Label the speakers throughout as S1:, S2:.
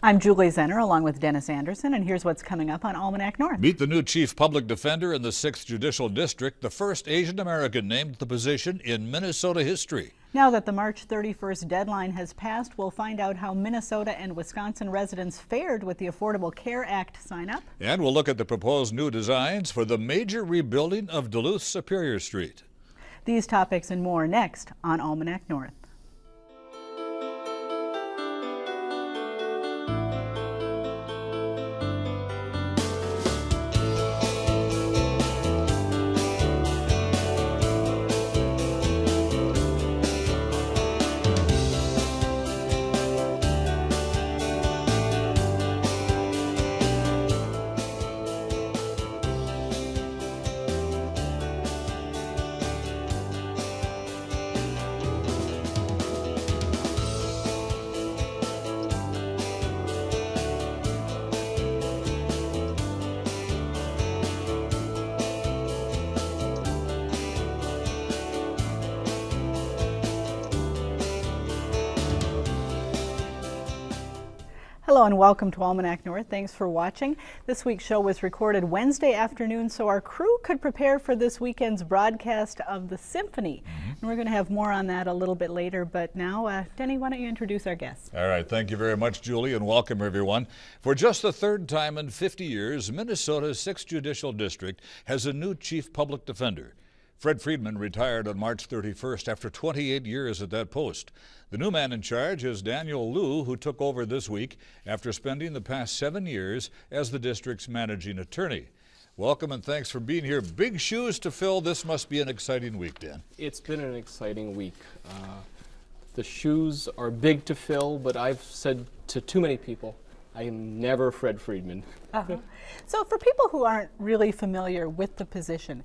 S1: I'm Julie Zenner along with Dennis Anderson, and here's what's coming up on Almanac North.
S2: Meet the new Chief Public Defender in the 6th Judicial District, the first Asian American named the position in Minnesota history.
S1: Now that the March 31st deadline has passed, we'll find out how Minnesota and Wisconsin residents fared with the Affordable Care Act sign-up.
S2: And we'll look at the proposed new designs for the major rebuilding of Duluth Superior Street.
S1: These topics and more next on Almanac North. Hello and welcome to Almanac North. Thanks for watching. This week's show was recorded Wednesday afternoon so our crew could prepare for this weekend's broadcast of the symphony. And we're going to have more on that a little bit later, but now, Denny, why don't you introduce our guests?
S2: All right, thank you very much, Julie, and welcome everyone. For just the third time in 50 years, Minnesota's 6th Judicial District has a new Chief Public Defender. Fred Friedman retired on March 31st after 28 years at that post. The new man in charge is Daniel Liu, who took over this week after spending the past 7 years as the district's managing attorney. Welcome and thanks for being here. Big shoes to fill. This must be an exciting week, Dan.
S3: It's been an exciting week. The shoes are big to fill, but I've said to too many people, I am never Fred Friedman.
S1: So for people who aren't really familiar with the position,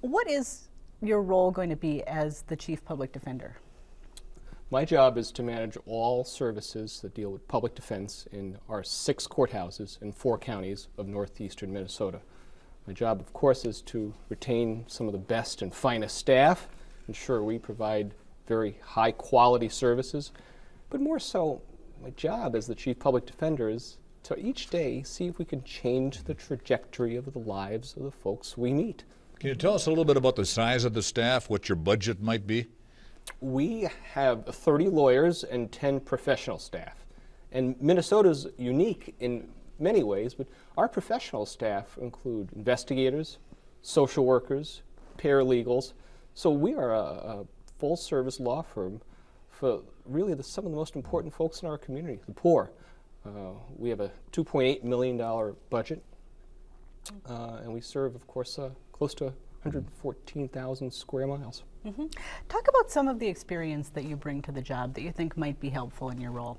S1: what is your role going to be as the Chief Public Defender?
S3: My job is to manage all services that deal with public defense in our 6 courthouses in 4 counties of northeastern Minnesota. My job, of course, is to retain some of the best and finest staff, ensure we provide very high quality services, but more so, my job as the Chief Public Defender is to each day see if we can change the trajectory of the lives of the folks we meet.
S2: Can you tell us a little bit about the size of the staff, what your budget might be?
S3: We have 30 lawyers and 10 professional staff. And Minnesota's unique in many ways, but our professional staff include investigators, social workers, paralegals. So we are a full-service law firm for really some of the most important folks in our community, the poor. We have a $2.8 million budget, and we serve, of course, close to 114,000 square miles.
S1: Talk about some of the experience that you bring to the job that you think might be helpful in your role.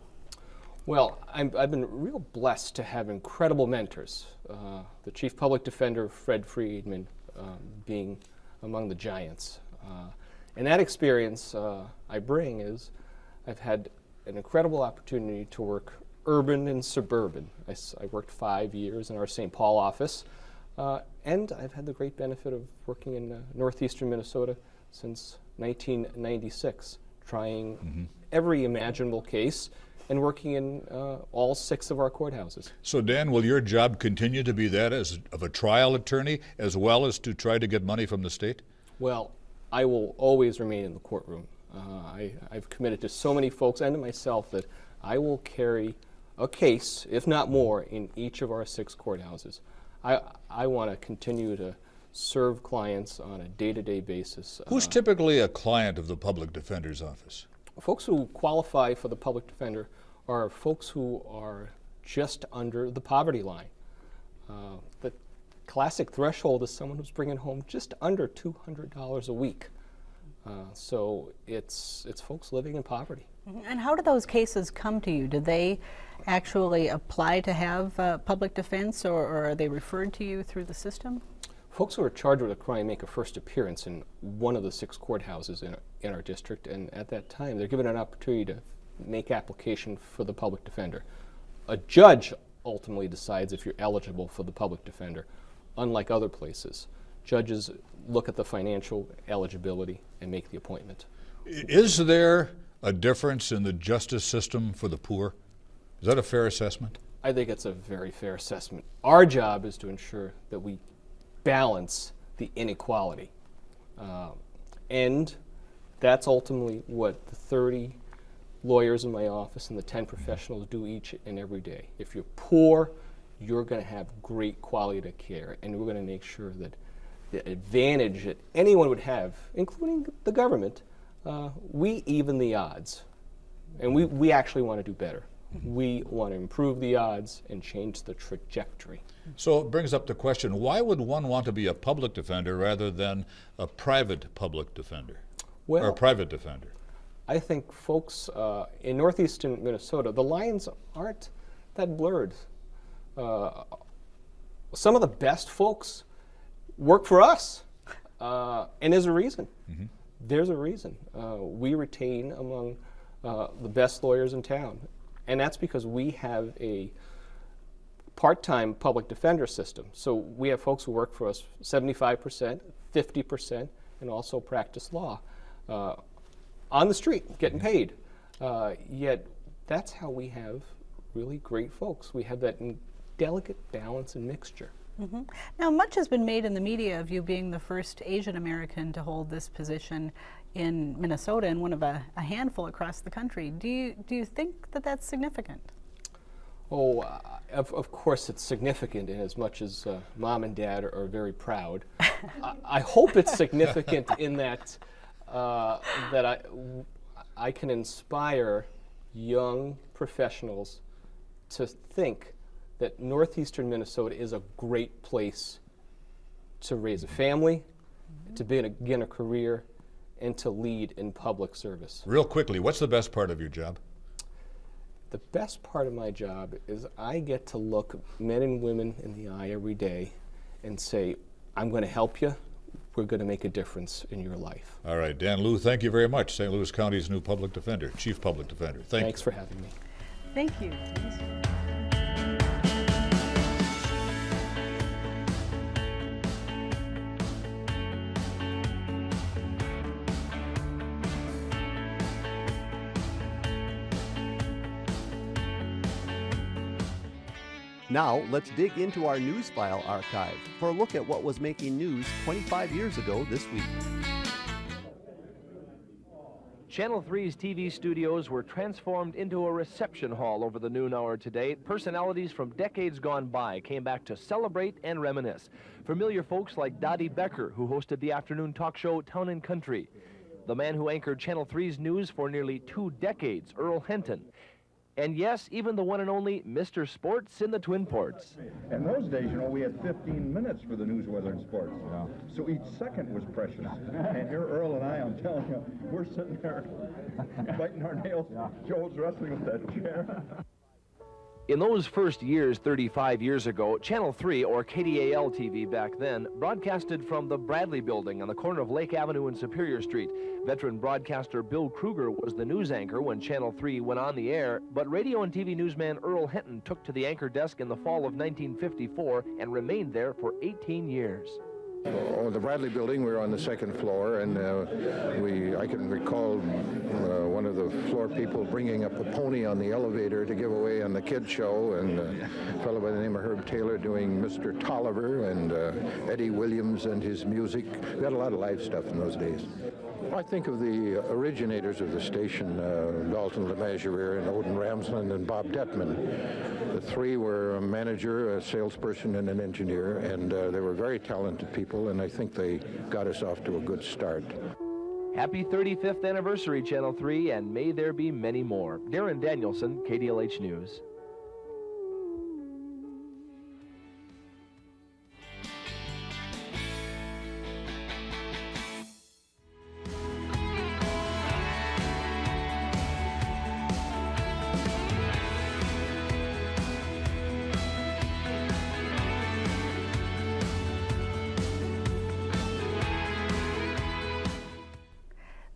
S3: Well, I've been real blessed to have incredible mentors. The Chief Public Defender, Fred Friedman, being among the giants. And that experience I bring is I've had an incredible opportunity to work urban and suburban. I worked 5 years in our St. Paul office. And I've had the great benefit of working in northeastern Minnesota since 1996, trying every imaginable case and working in all 6 of our courthouses.
S2: So Dan, will your job continue to be that of a trial attorney as well as to try to get money from the state?
S3: Well, I will always remain in the courtroom. I've committed to so many folks and to myself that I will carry a case, if not more, in each of our 6 courthouses. I want to continue to serve clients on a day-to-day basis.
S2: Who's typically a client of the Public Defender's Office?
S3: Folks who qualify for the Public Defender are folks who are just under the poverty line. The classic threshold is someone who's bringing home just under $200 a week. So it's folks living in poverty.
S1: And how do those cases come to you? Do they actually apply to have public defense, or are they referred to you through the system?
S3: Folks who are charged with a crime make a first appearance in one of the 6 courthouses in our district, and at that time they're given an opportunity to make application for the public defender. A judge ultimately decides if you're eligible for the public defender, unlike other places. Judges look at the financial eligibility and make the appointment.
S2: Is there a difference in the justice system for the poor? Is that a fair assessment?
S3: I think it's a very fair assessment. Our job is to ensure that we balance the inequality. And that's ultimately what the 30 lawyers in my office and the 10 professionals do each and every day. If you're poor, you're going to have great quality of care, and we're going to make sure that the advantage that anyone would have, including the government, we even the odds. And we actually want to do better. We want to improve the odds and change the trajectory.
S2: So it brings up the question, why would one want to be a public defender rather than a private public defender?
S3: Well,
S2: or a private defender?
S3: I think folks in northeastern Minnesota, the lines aren't that blurred. Some of the best folks work for us, and there's a reason. Mm-hmm. There's a reason. We retain among the best lawyers in town, and that's because we have a part-time public defender system. So we have folks who work for us 75%, 50%, and also practice law on the street, getting paid. Yet that's how we have really great folks. We have that delicate balance and mixture.
S1: Mm-hmm. Now, much has been made in the media of you being the first Asian American to hold this position in Minnesota and one of a handful across the country. Do you think that that's significant?
S3: Oh, of course it's significant, in as much as Mom and Dad are very proud. I hope it's significant in that that I can inspire young professionals to think that northeastern Minnesota is a great place to raise a family, to begin a career, and to lead in public service.
S2: Real quickly, what's the best part of your job?
S3: The best part of my job is I get to look men and women in the eye every day and say, I'm going to help you. We're going to make a difference in your life.
S2: All right, Dan Liu, thank you very much. St. Louis County's new public defender, chief public defender.
S3: Thanks for having me.
S1: Thank you.
S4: Now, let's dig into our news file archive for a look at what was making news 25 years ago this week.
S5: Channel 3's TV studios were transformed into a reception hall over the noon hour today. Personalities from decades gone by came back to celebrate and reminisce. Familiar folks like Dottie Becker, who hosted the afternoon talk show Town and Country. The man who anchored Channel 3's news for nearly 2 decades, Earl Henton. And yes, even the one and only Mr. Sports in the Twin Ports.
S6: In those days, you know, we had 15 minutes for the news, weather, and sports. Yeah. So each second was precious. And here, Earl and I, I'm telling you, we're sitting there biting our nails. Yeah. Joel's wrestling with that chair.
S5: In those first years, 35 years ago, Channel 3, or KDAL TV back then, broadcasted from the Bradley Building on the corner of Lake Avenue and Superior Street. Veteran broadcaster Bill Kruger was the news anchor when Channel 3 went on the air, but radio and TV newsman Earl Henton took to the anchor desk in the fall of 1954 and remained there for 18 years.
S6: Oh, the Bradley Building, we were on the second floor, and I can recall one of the floor people bringing up a pony on the elevator to give away on the kids show, and a fellow by the name of Herb Taylor doing Mr. Tolliver, and Eddie Williams and his music. We had a lot of live stuff in those days. I think of the originators of the station, Dalton LeMessurier and Odin Ramsland and Bob Detman. The three were a manager, a salesperson, and an engineer, and they were very talented people, and I think they got us off to a good start.
S5: Happy 35th anniversary, Channel 3, and may there be many more. Darren Danielson, KDLH News.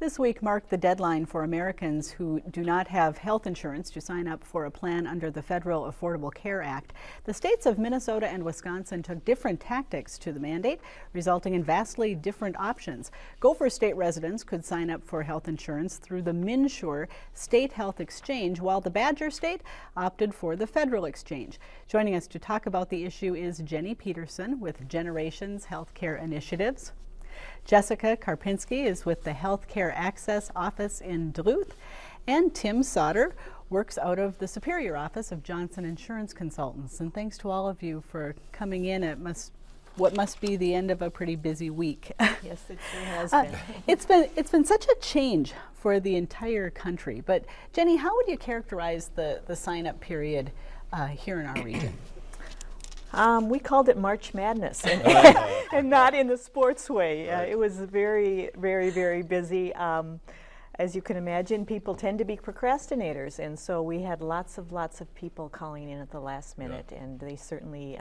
S1: This week marked the deadline for Americans who do not have health insurance to sign up for a plan under the Federal Affordable Care Act. The states of Minnesota and Wisconsin took different tactics to the mandate, resulting in vastly different options. Gopher State residents could sign up for health insurance through the MNsure State Health Exchange, while the Badger State opted for the Federal Exchange. Joining us to talk about the issue is Jenny Peterson with Generations Healthcare Initiatives. Jessica Karpinske is with the Healthcare Access Office in Duluth, and Tim Sauter works out of the Superior Office of Johnson Insurance Consultants. And thanks to all of you for coming in at what must be the end of a pretty busy week.
S7: Yes, it sure has been.
S1: It's been such a change for the entire country. But Jenny, how would you characterize the sign-up period here in our region?
S7: We called it March Madness, and not in the sports way. It was very, very, very busy. As you can imagine, people tend to be procrastinators, and so we had lots of people calling in at the last minute, and they certainly,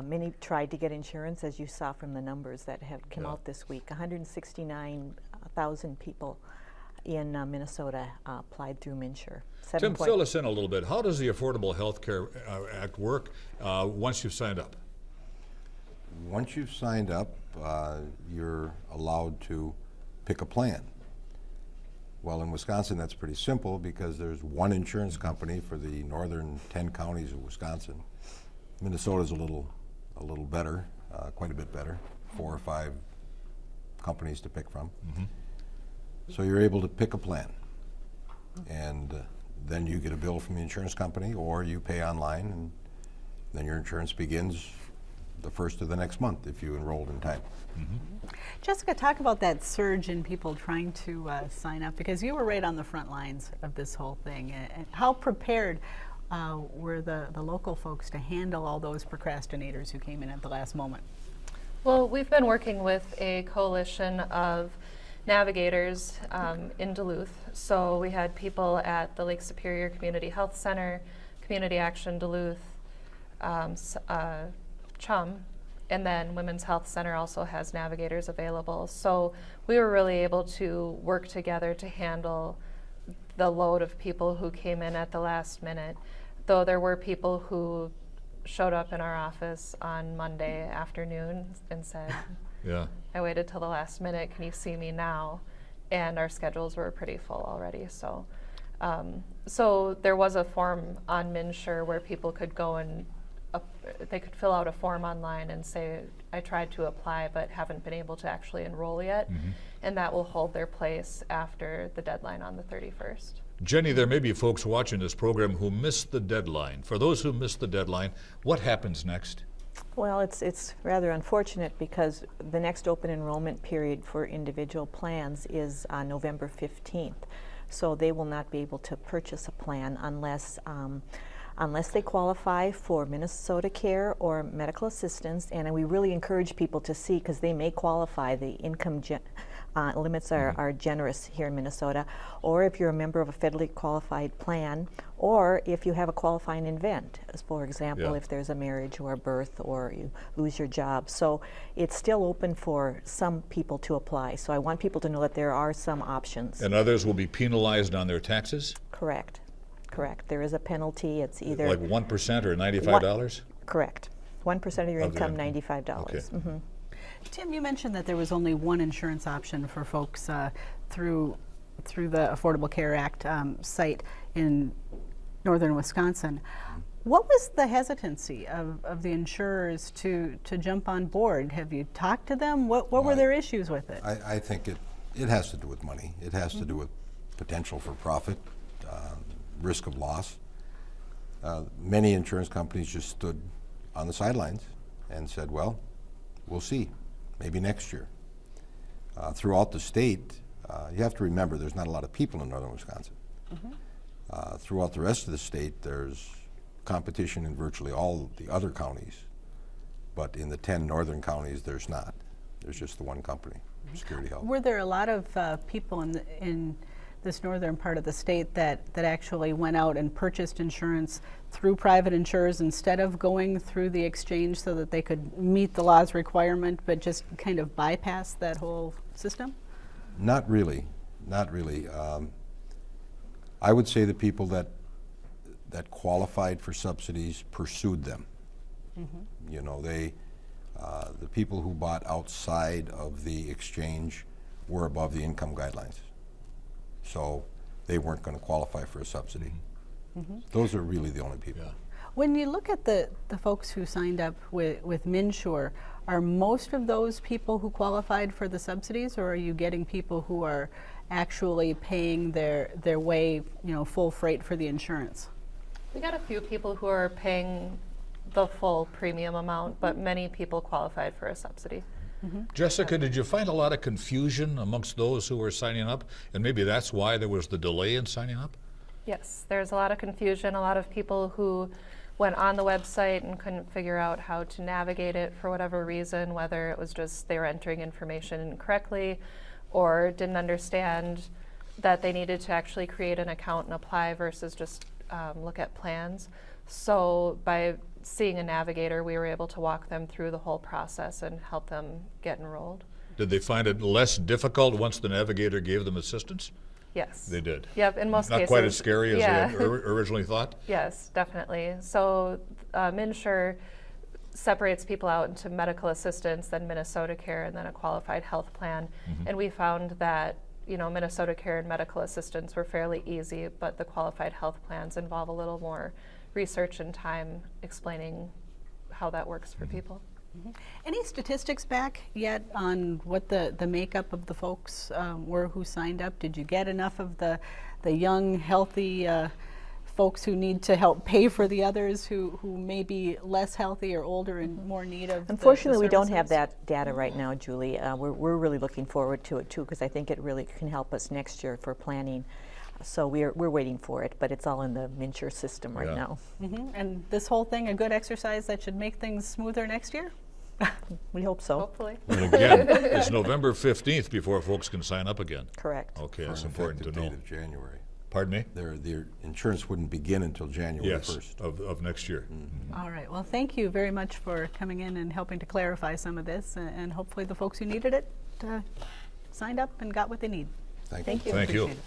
S7: many tried to get insurance, as you saw from the numbers that have come out this week. 169,000 people in Minnesota applied through MNsure.
S2: Tim, fill us in a little bit. How does the Affordable Health Care Act work once you've signed up?
S8: Once you've signed up, you're allowed to pick a plan. Well, in Wisconsin, that's pretty simple because there's one insurance company for the northern 10 counties of Wisconsin. Minnesota's a little better, quite a bit better, 4 or 5 companies to pick from. Mm-hmm. So you're able to pick a plan, and then you get a bill from the insurance company, or you pay online, and then your insurance begins the first of the next month if you enrolled in time.
S1: Mm-hmm. Jessica, talk about that surge in people trying to sign up, because you were right on the front lines of this whole thing. And how prepared were the local folks to handle all those procrastinators who came in at the last moment?
S9: Well, we've been working with a coalition of navigators in Duluth. So we had people at the Lake Superior Community Health Center, Community Action Duluth, CHUM, and then Women's Health Center also has navigators available. So we were really able to work together to handle the load of people who came in at the last minute, though there were people who showed up in our office on Monday afternoon and said, yeah, I waited till the last minute, can you see me now? And our schedules were pretty full already. So so there was a form on MNsure where people could go and they could fill out a form online and say, I tried to apply but haven't been able to actually enroll yet. Mm-hmm. And that will hold their place after the deadline on the 31st.
S2: Jenny, there may be folks watching this program who missed the deadline. For those who missed the deadline, what happens next?
S7: Well, it's rather unfortunate because the next open enrollment period for individual plans is on November 15th. So they will not be able to purchase a plan unless they qualify for Minnesota Care or medical assistance. And we really encourage people to see, because they may qualify. The income limits are generous here in Minnesota, or if you're a member of a federally qualified plan, or if you have a qualifying event, as for example, if there's a marriage or a birth or you lose your job. So it's still open for some people to apply. So I want people to know that there are some options.
S2: And others will be penalized on their taxes?
S7: Correct. There is a penalty. It's either
S2: like 1% or $95?
S7: Correct. 1% of your income, $95.
S2: Okay.
S7: Mm-hmm.
S1: Tim, you mentioned that there was only one insurance option for folks through the Affordable Care Act site in northern Wisconsin. What was the hesitancy of the insurers to jump on board? Have you talked to them? What were their issues with it?
S8: I think it has to do with money. It has to do with potential for profit, risk of loss. Many insurance companies just stood on the sidelines and said, well, we'll see, maybe next year. Throughout the state, you have to remember there's not a lot of people in northern Wisconsin. Mm-hmm. Throughout the rest of the state, there's competition in virtually all the other counties, but in the 10 northern counties, there's not. There's just the one company, Security Health.
S1: Were there a lot of people in this northern part of the state that actually went out and purchased insurance through private insurers instead of going through the exchange so that they could meet the law's requirement but just kind of bypass that whole system?
S8: Not really, not really. I would say the people that qualified for subsidies pursued them. You know, the people who bought outside of the exchange were above the income guidelines, so they weren't going to qualify for a subsidy. Those are really the only people.
S1: When you look at the folks who signed up with MNsure, are most of those people who qualified for the subsidies, or are you getting people who are actually paying their way, you know, full freight for the insurance?
S9: We got a few people who are paying the full premium amount, but many people qualified for a subsidy.
S2: Jessica, did you find a lot of confusion amongst those who were signing up? And maybe that's why there was the delay in signing up?
S9: Yes, there's a lot of confusion, a lot of people who went on the website and couldn't figure out how to navigate it for whatever reason, whether it was just they were entering information incorrectly or didn't understand that they needed to actually create an account and apply versus just look at plans. So by seeing a navigator, we were able to walk them through the whole process and help them get enrolled.
S2: Did they find it less difficult once the navigator gave them assistance?
S9: Yes.
S2: They did.
S9: Yep, in most cases.
S2: Not quite as scary as
S9: yeah.
S2: they had originally thought?
S9: Yes, definitely. So MNsure separates people out into medical assistance, then Minnesota Care, and then a qualified health plan. And we found that, you know, Minnesota Care and medical assistance were fairly easy, but the qualified health plans involve a little more research and time explaining how that works for people.
S1: Any statistics back yet on what the makeup of the folks were who signed up? Did you get enough of the young, healthy folks who need to help pay for the others who may be less healthy or older and more need of
S7: Unfortunately,
S1: the
S7: we don't have
S1: services?
S7: that data right now, Julie. We're really looking forward to it too, because I think it really can help us next year for planning. So we're waiting for it, but it's all in the MNsure system right now.
S1: And this whole thing a good exercise that should make things smoother next year?
S7: We hope so.
S9: Hopefully.
S2: And again, it's November 15th before folks can sign up again.
S7: Correct.
S2: Okay,
S8: For
S2: that's
S8: an
S2: important to
S8: effective
S2: know.
S8: date of January.
S2: Pardon me?
S8: Their insurance wouldn't begin until January
S2: Yes,
S8: 1st.
S2: of next year.
S1: All right. Well, thank you very much for coming in and helping to clarify some of this, and hopefully the folks who needed it signed up and got what they need.
S8: Thank
S1: Thank you.
S2: Thank you.
S1: Appreciate it.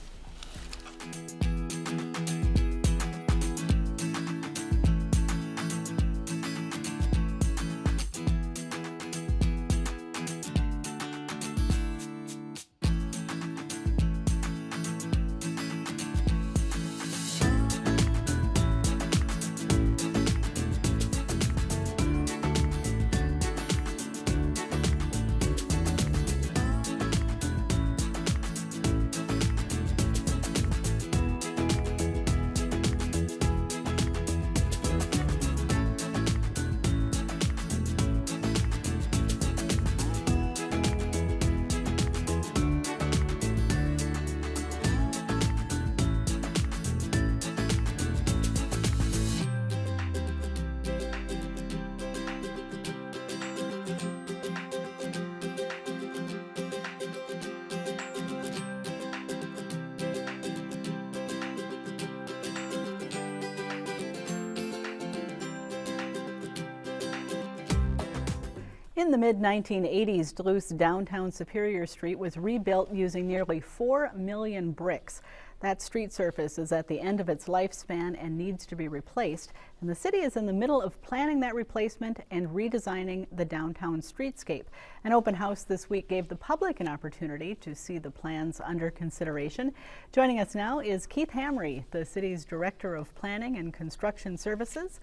S1: In the mid-1980s, Duluth's downtown Superior Street was rebuilt using nearly 4 million bricks. That street surface is at the end of its lifespan and needs to be replaced, and the city is in the middle of planning that replacement and redesigning the downtown streetscape. An open house this week gave the public an opportunity to see the plans under consideration. Joining us now is Keith Hamre, the city's Director of Planning and Construction Services.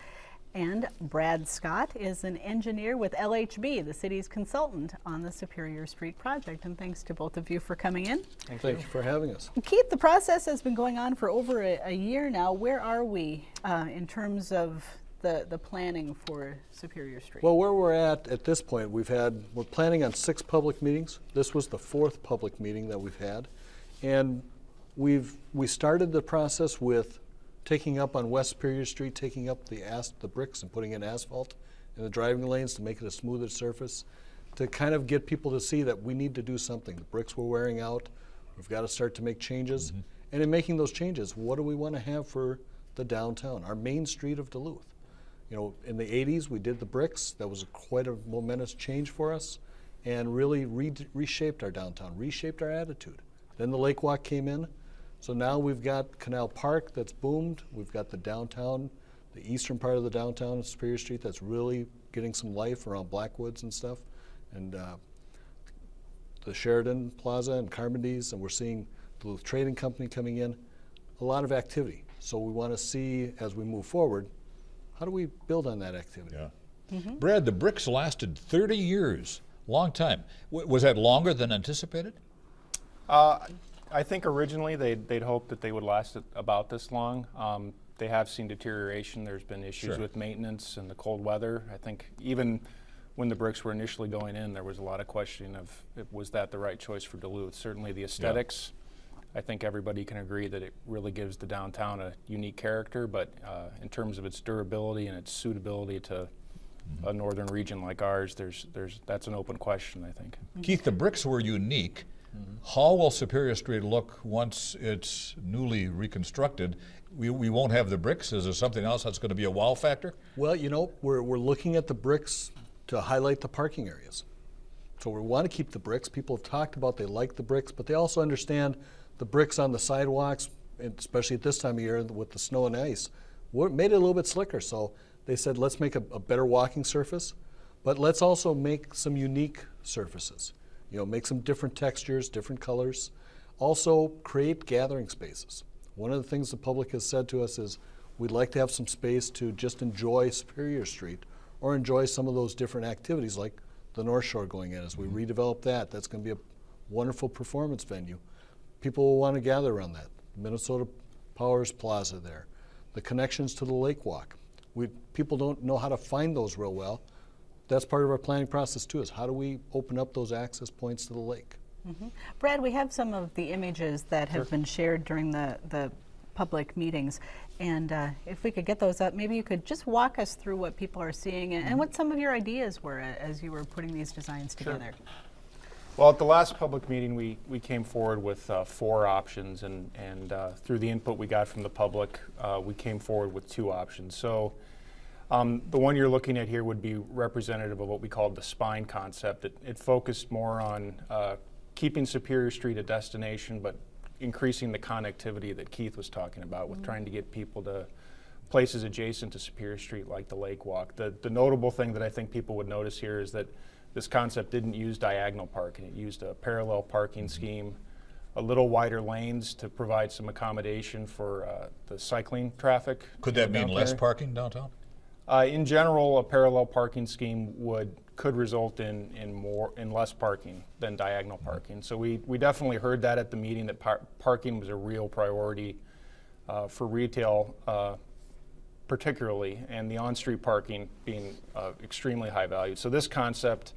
S1: And Brad Scott is an engineer with LHB, the city's consultant on the Superior Street project. And thanks to both of you for coming in.
S10: Thank you for having us.
S1: Keith, the process has been going on for over a year now. Where are we in terms of the planning for Superior Street?
S10: Well, where we're at this point, we're planning on 6 public meetings. This was the 4th public meeting that we've had. And we started the process with taking up on West Superior Street, taking up the bricks and putting in asphalt in the driving lanes to make it a smoother surface, to kind of get people to see that we need to do something. The bricks were wearing out. We've got to start to make changes. And in making those changes, what do we want to have for the downtown, our main street of Duluth? You know, in the 80s, we did the bricks. That was quite a momentous change for us. and really reshaped our downtown, reshaped our attitude. Then the Lake Walk came in, so now we've got Canal Park that's boomed. We've got the downtown, the eastern part of the downtown of Superior Street that's really getting some life around Blackwoods and stuff, and the Sheridan Plaza and Karpinske, and we're seeing Duluth Trading Company coming in. A lot of activity. So we want to see, as we move forward, how do we build on that activity?
S2: Yeah. Brad, the bricks lasted 30 years, long time. Was that longer than anticipated?
S11: I think originally they'd hoped that they would last about this long. They have seen deterioration. There's been issues with maintenance and the cold weather. I think even when the bricks were initially going in, there was a lot of questioning of was that the right choice for Duluth. Certainly the aesthetics, I think everybody can agree that it really gives the downtown a unique character, but in terms of its durability and its suitability to a northern region like ours, that's an open question, I think.
S2: Keith, the bricks were unique. How will Superior Street look once it's newly reconstructed? We won't have the bricks. Is there something else that's going to be a wow factor?
S10: Well, you know, we're looking at the bricks to highlight the parking areas. So we want to keep the bricks. People have talked about they like the bricks, but they also understand the bricks on the sidewalks, especially at this time of year with the snow and ice, made it a little bit slicker. So they said, let's make a better walking surface, but let's also make some unique surfaces. You know, make some different textures, different colors. Also create gathering spaces. One of the things the public has said to us is we'd like to have some space to just enjoy Superior Street or enjoy some of those different activities like the North Shore going in. As we redevelop that, that's going to be a wonderful performance venue. People will want to gather around that. Minnesota Power's Plaza there. The connections to the Lake Walk. People don't know how to find those real well. That's part of our planning process too, is how do we open up those access points to the lake?
S1: Brad, we have some of the images that have been shared during the public meetings, and if we could get those up, maybe you could just walk us through what people are seeing and what some of your ideas were as you were putting these designs together.
S11: Well, at the last public meeting, we came forward with 4 options, and through the input we got from the public, we came forward with 2 options. So the one you're looking at here would be representative of what we called the spine concept. It focused more on keeping Superior Street a destination, but increasing the connectivity that Keith was talking about with trying to get people to places adjacent to Superior Street like the Lake Walk. The notable thing that I think people would notice here is that this concept didn't use diagonal parking. It used a parallel parking scheme, a little wider lanes to provide some accommodation for the cycling traffic.
S2: Could that mean less parking downtown?
S11: In general, a parallel parking scheme could result in less parking than diagonal parking. So we definitely heard that at the meeting, that parking was a real priority for retail particularly, and the on-street parking being extremely high value. So this concept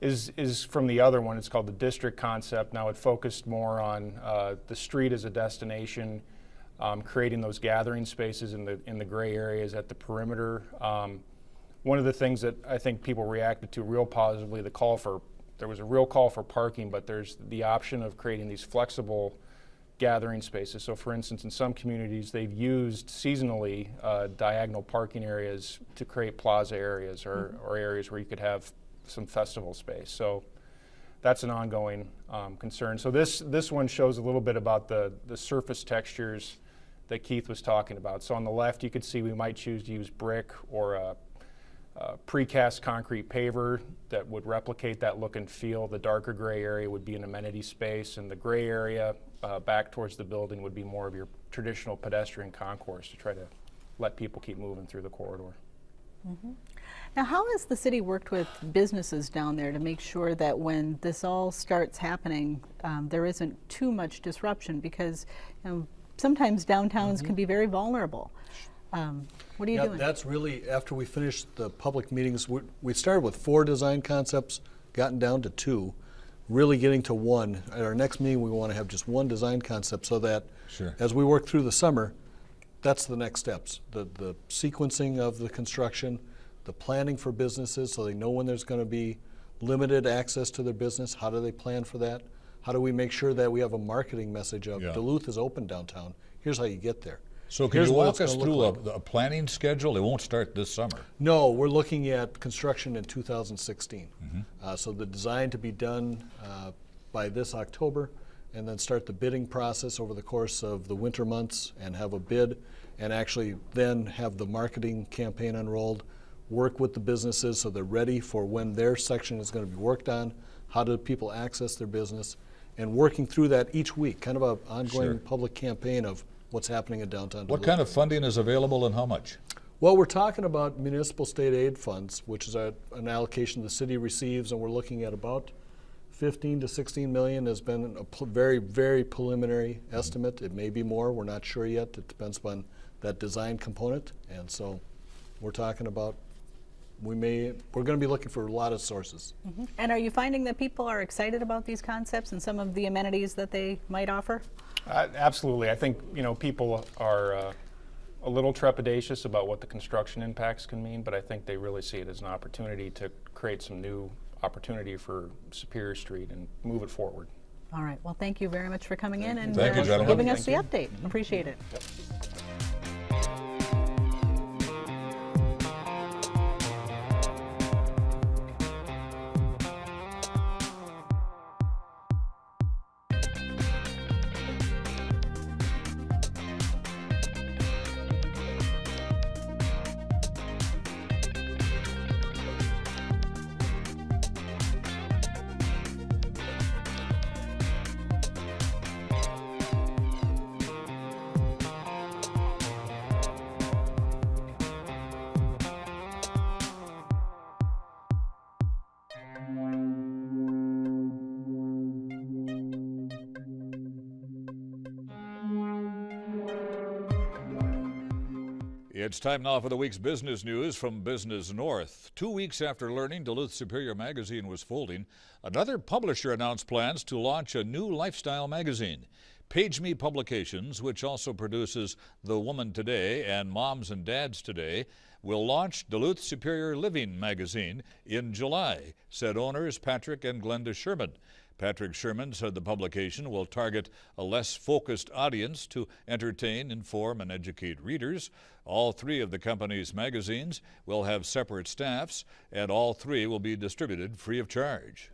S11: is from the other one. It's called the district concept. Now it focused more on the street as a destination, creating those gathering spaces in the gray areas at the perimeter. One of the things that I think people reacted to real positively, there was a real call for parking, but there's the option of creating these flexible gathering spaces. So for instance, in some communities, they've used seasonally diagonal parking areas to create plaza areas or areas where you could have some festival space. So that's an ongoing concern. So this one shows a little bit about the surface textures that Keith was talking about. So on the left, you could see we might choose to use brick or a precast concrete paver that would replicate that look and feel. The darker gray area would be an amenity space, and the gray area back towards the building would be more of your traditional pedestrian concourse to try to let people keep moving through the corridor.
S1: Now, how has the city worked with businesses down there to make sure that when this all starts happening, there isn't too much disruption? Because sometimes downtowns can be very vulnerable. What are you doing?
S10: That's really, after we finished the public meetings, we started with 4 design concepts, gotten down to 2, really getting to 1. At our next meeting, we want to have just 1 design concept so that as we work through the summer, that's the next steps. The sequencing of the construction, the planning for businesses so they know when there's going to be limited access to their business. How do they plan for that? How do we make sure that we have a marketing message of Duluth is open downtown? Here's how you get there.
S2: So can
S10: here's
S2: you
S10: what
S2: walk
S10: it's
S2: us
S10: gonna look
S2: through a planning schedule? It won't start this summer.
S10: No, we're looking at construction in 2016. So the design to be done by this October, and then start the bidding process over the course of the winter months and have a bid, and actually then have the marketing campaign unrolled, work with the businesses so they're ready for when their section is going to be worked on, how do people access their business, and working through that each week, kind of an ongoing
S2: Sure.
S10: public campaign of what's happening in downtown
S2: What
S10: Duluth.
S2: kind of funding is available and how much?
S10: Well, we're talking about municipal state aid funds, which is an allocation the city receives, and we're looking at about 15 to 16 million has been a very, very preliminary estimate. It may be more, we're not sure yet. It depends upon that design component. And so we're talking about, we're going to be looking for a lot of sources.
S1: And are you finding that people are excited about these concepts and some of the amenities that they might offer?
S11: Absolutely. I think, people are a little trepidatious about what the construction impacts can mean, but I think they really see it as an opportunity to create some new opportunity for Superior Street and move it forward.
S1: All right. Well, thank you very much for coming in and
S2: Thank you,
S1: for
S2: gentlemen.
S1: giving us the update. Appreciate it.
S2: It's time now for the week's business news from Business North. 2 weeks after learning Duluth Superior magazine was folding, another publisher announced plans to launch a new lifestyle magazine. Page Me Publications, which also produces The Woman Today and Moms and Dads Today, will launch Duluth Superior Living magazine in July, said owners Patrick and Glenda Sherman. Patrick Sherman said the publication will target a less focused audience to entertain, inform, and educate readers. All three of the company's magazines will have separate staffs, and all three will be distributed free of charge.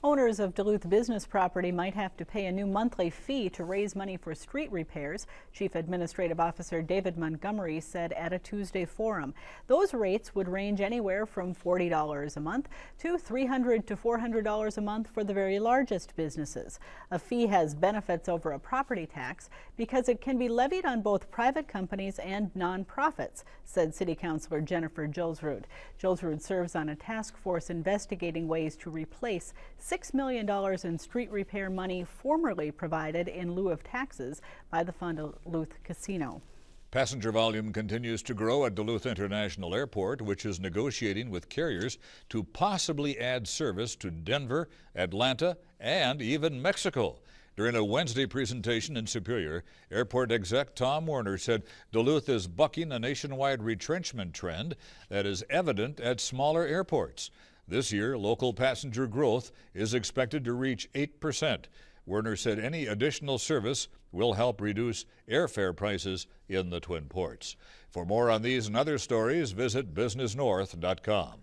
S1: Owners of Duluth business property might have to pay a new monthly fee to raise money for street repairs, Chief Administrative Officer David Montgomery said at a Tuesday forum. Those rates would range anywhere from $40 a month to $300 to $400 a month for the very largest businesses. A fee has benefits over a property tax because it can be levied on both private companies and nonprofits, said City Councilor Jennifer Jolsrud. Jolsrud serves on a task force investigating ways to replace $6 million in street repair money formerly provided in lieu of taxes by the Fond du Duluth Casino.
S2: Passenger volume continues to grow at Duluth International Airport, which is negotiating with carriers to possibly add service to Denver, Atlanta, and even Mexico. During a Wednesday presentation in Superior, airport exec Tom Werner said Duluth is bucking a nationwide retrenchment trend that is evident at smaller airports. This year, local passenger growth is expected to reach 8%. Werner said any additional service will help reduce airfare prices in the Twin Ports. For more on these and other stories, visit businessnorth.com.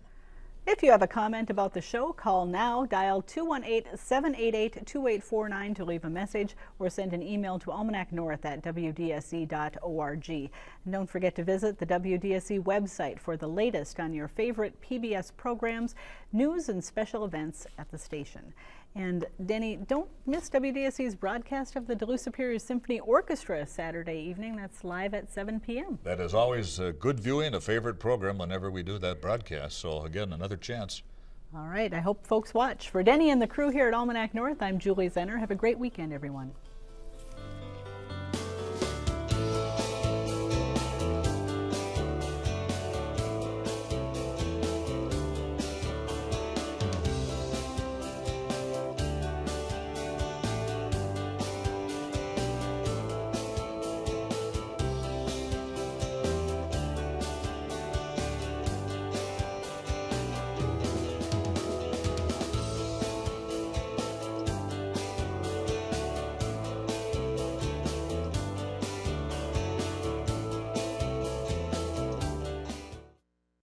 S1: If you have a comment about the show, call now, dial 218-788-2849 to leave a message or send an email to almanacnorth@wdse.org. And don't forget to visit the WDSE website for the latest on your favorite PBS programs, news, and special events at the station. And Denny, don't miss WDSE's broadcast of the Duluth Superior Symphony Orchestra Saturday evening. That's live at 7 p.m.
S2: That is always a good viewing, a favorite program whenever we do that broadcast. So again, another chance.
S1: All right, I hope folks watch. For Denny and the crew here at Almanac North, I'm Julie Zenner. Have a great weekend, everyone.